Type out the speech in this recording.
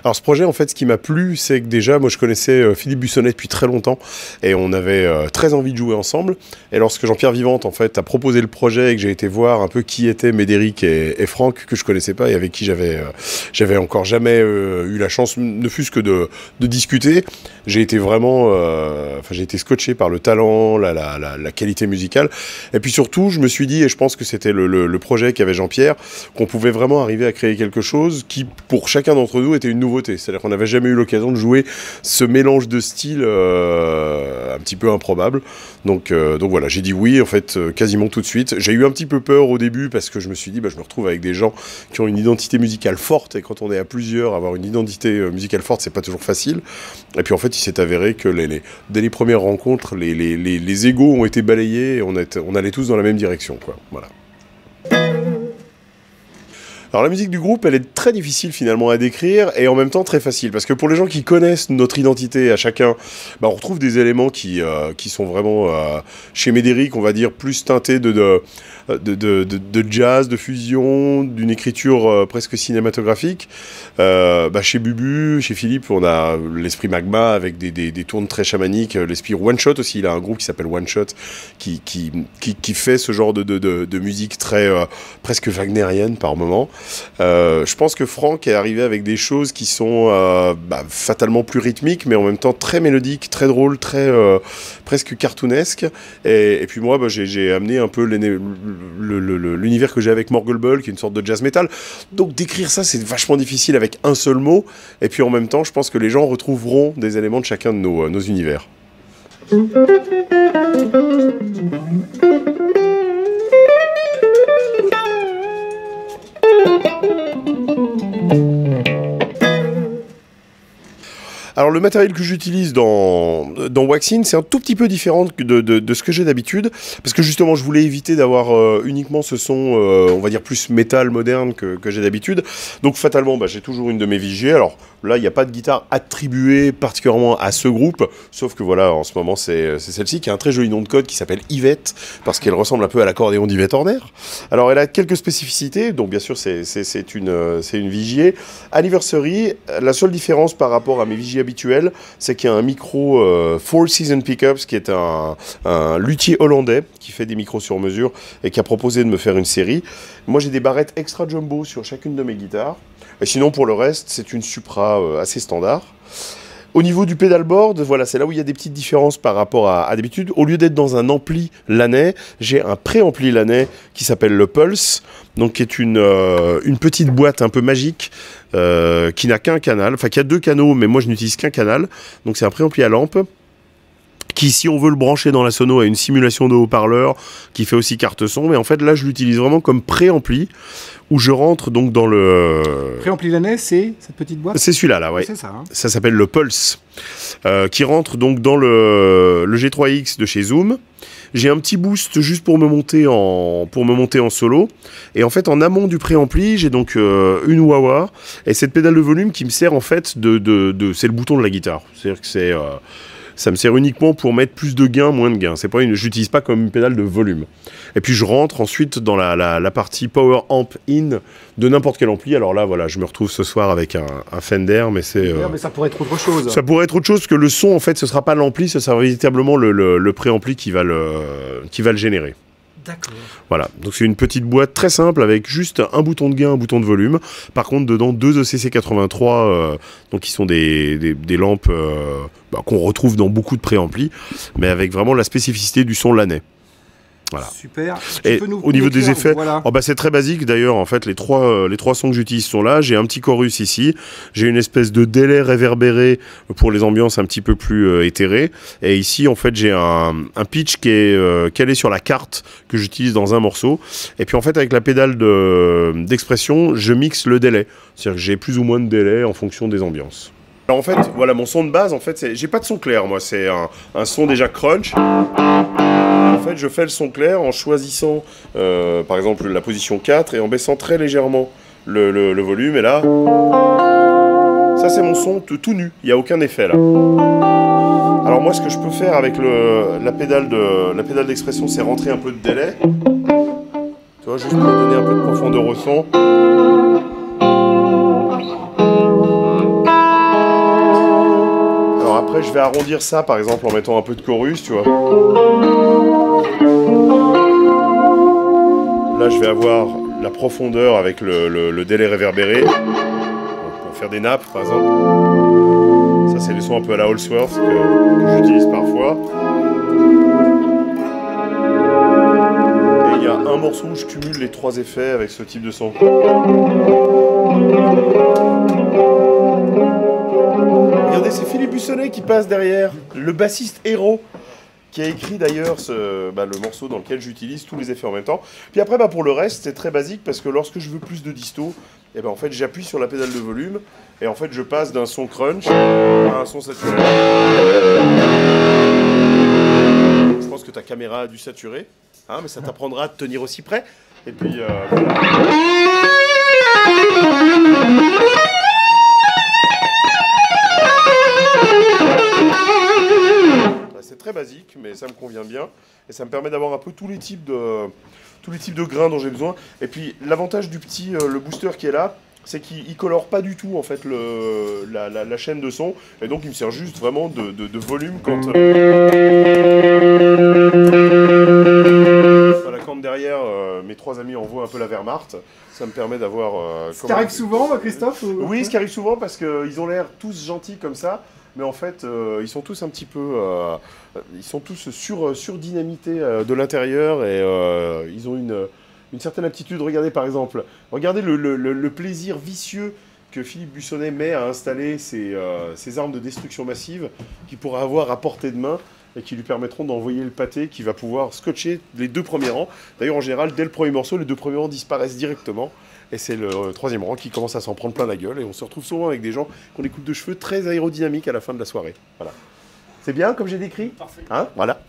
Alors ce projet, en fait, ce qui m'a plu, c'est que déjà, moi je connaissais Philippe Bussonnet depuis très longtemps et on avait très envie de jouer ensemble. Et lorsque Jean-Pierre Vivante, en fait, a proposé le projet et que j'ai été voir un peu qui étaient Médéric et Franck, que je connaissais pas et avec qui j'avais encore jamais eu la chance, ne fût-ce que de discuter, j'ai été vraiment, j'ai été scotché par le talent, la qualité musicale. Et puis surtout, je me suis dit, et je pense que c'était le projet qu'avait Jean-Pierre, qu'on pouvait vraiment arriver à créer quelque chose qui, pour chacun d'entre nous, était une nouveauté. C'est-à-dire qu'on n'avait jamais eu l'occasion de jouer ce mélange de styles un petit peu improbable. Donc voilà, j'ai dit oui, en fait, quasiment tout de suite. J'ai eu un petit peu peur au début parce que je me suis dit, je me retrouve avec des gens qui ont une identité musicale forte. Et quand on est à plusieurs, avoir une identité musicale forte, c'est pas toujours facile. Et puis en fait, il s'est avéré que dès les premières rencontres, les égos ont été balayés et on allait tous dans la même direction, quoi. Voilà. Alors la musique du groupe, elle est très difficile finalement à décrire et en même temps très facile parce que pour les gens qui connaissent notre identité à chacun, on retrouve des éléments qui sont vraiment chez Médéric, on va dire plus teintés de jazz, de fusion, d'une écriture presque cinématographique. Chez Bubu, chez Philippe, on a l'esprit magma avec des tournes très chamaniques, l'esprit One Shot aussi, il a un groupe qui s'appelle One Shot qui fait ce genre de musique très presque wagnérienne par moment. Je pense que Franck est arrivé avec des choses qui sont fatalement plus rythmiques mais en même temps très mélodiques, très drôles, très presque cartoonesques et puis moi j'ai amené un peu l'univers que j'ai avec Morgulbull qui est une sorte de jazz metal, donc décrire ça c'est vachement difficile avec un seul mot et puis en même temps je pense que les gens retrouveront des éléments de chacun de nos univers. Alors le matériel que j'utilise dans Waxin, c'est un tout petit peu différent de ce que j'ai d'habitude, parce que justement je voulais éviter d'avoir uniquement ce son, on va dire plus métal moderne que j'ai d'habitude. Donc fatalement, j'ai toujours une de mes Vigier. Alors là, il n'y a pas de guitare attribuée particulièrement à ce groupe, sauf que voilà, en ce moment c'est celle-ci qui a un très joli nom de code qui s'appelle Yvette, parce qu'elle ressemble un peu à l'accordéon d'Yvette Horner. Alors elle a quelques spécificités, donc bien sûr c'est une Vigier. Anniversary, la seule différence par rapport à mes Vigier habituel, c'est qu'il y a un micro Four Season Pickups qui est un luthier hollandais qui fait des micros sur mesure et qui a proposé de me faire une série. Moi j'ai des barrettes extra jumbo sur chacune de mes guitares et sinon pour le reste c'est une Supra assez standard. Au niveau du pedalboard, voilà, c'est là où il y a des petites différences par rapport à d'habitude. Au lieu d'être dans un ampli Laney, j'ai un préampli Laney qui s'appelle le Pulse, donc qui est une petite boîte un peu magique qui n'a qu'un canal, enfin qui a deux canaux, mais moi je n'utilise qu'un canal. Donc c'est un préampli à lampe qui, si on veut le brancher dans la sono, a une simulation de haut-parleur qui fait aussi carte son. Mais en fait, là, je l'utilise vraiment comme préampli où je rentre donc dans le... Préampli Laney, c'est cette petite boîte? C'est celui-là, là, ouais. C'est ça. Hein. Ça s'appelle le Pulse, qui rentre donc dans le G3X de chez Zoom. J'ai un petit boost juste pour me monter en solo. Et en fait, en amont du préampli, j'ai donc une wah-wah et cette pédale de volume qui me sert en fait c'est le bouton de la guitare. C'est-à-dire que ça me sert uniquement pour mettre plus de gain, moins de gain. Je l'utilise pas comme une pédale de volume. Et puis je rentre ensuite dans la partie Power Amp In de n'importe quel ampli. Alors là, voilà, je me retrouve ce soir avec un Fender, mais c'est... mais ça pourrait être autre chose. Ça pourrait être autre chose, parce que le son, en fait, ce sera pas l'ampli, ce sera véritablement le préampli qui va le générer. D'accord. Voilà, donc c'est une petite boîte très simple avec juste un bouton de gain, un bouton de volume. Par contre, dedans, deux ECC83, donc qui sont des lampes qu'on retrouve dans beaucoup de préamplis, mais avec vraiment la spécificité du son Laney. Voilà. Super. Et au niveau des effets, voilà. C'est très basique d'ailleurs. En fait, les trois sons que j'utilise sont là. J'ai un petit chorus ici. J'ai une espèce de délai réverbéré pour les ambiances un petit peu plus éthérées. Et ici, en fait, j'ai un pitch qui est calé sur la carte que j'utilise dans un morceau. Et puis en fait, avec la pédale d'expression, je mixe le délai. C'est-à-dire que j'ai plus ou moins de délai en fonction des ambiances. Alors en fait, voilà, mon son de base, en fait, j'ai pas de son clair, moi. C'est un son déjà crunch. En fait, je fais le son clair en choisissant, par exemple, la position 4 et en baissant très légèrement le volume. Et là, ça c'est mon son tout nu, il n'y a aucun effet là. Alors moi, ce que je peux faire avec la pédale d'expression, c'est rentrer un peu de délai. Tu vois, juste pour donner un peu de profondeur au son. Alors après, je vais arrondir ça, par exemple, en mettant un peu de chorus, tu vois. Là, je vais avoir la profondeur avec le délai réverbéré. Donc, pour faire des nappes, par exemple. Ça, c'est les sons un peu à la Holsworth que j'utilise parfois. Et il y a un morceau où je cumule les 3 effets avec ce type de son. Regardez, c'est Philippe Bussonnet qui passe derrière, le bassiste héros, qui a écrit d'ailleurs le morceau dans lequel j'utilise tous les effets en même temps. Puis après, pour le reste, c'est très basique parce que lorsque je veux plus de disto, en fait, j'appuie sur la pédale de volume et en fait, je passe d'un son crunch à un son saturé. Je pense que ta caméra a dû saturer, hein, mais ça t'apprendra à te tenir aussi près. Et puis, voilà. C'est très basique, mais ça me convient bien. Et ça me permet d'avoir un peu tous les types de grains dont j'ai besoin. Et puis, l'avantage du petit le booster qui est là, c'est qu'il colore pas du tout en fait la chaîne de son. Et donc, il me sert juste vraiment de volume quand... Voilà, quand derrière, mes 3 amis envoient un peu la Wehrmacht, ça me permet d'avoir... Ça t'arrive souvent, Christophe ou... Oui, ce qui arrive souvent parce qu'ils ont l'air tous gentils comme ça. Mais en fait, ils sont tous un petit peu... ils sont tous surdynamités de l'intérieur et ils ont une certaine aptitude. Regardez par exemple, regardez le plaisir vicieux que Philippe Bussonnet met à installer ces armes de destruction massive qu'il pourra avoir à portée de main et qui lui permettront d'envoyer le pâté qui va pouvoir scotcher les 2 premiers rangs. D'ailleurs, en général, dès le premier morceau, les 2 premiers rangs disparaissent directement. Et c'est le 3e rang qui commence à s'en prendre plein la gueule. Et on se retrouve souvent avec des gens qui ont des coupes de cheveux très aérodynamiques à la fin de la soirée. Voilà. C'est bien comme j'ai décrit ? Parfait. Hein ? Voilà.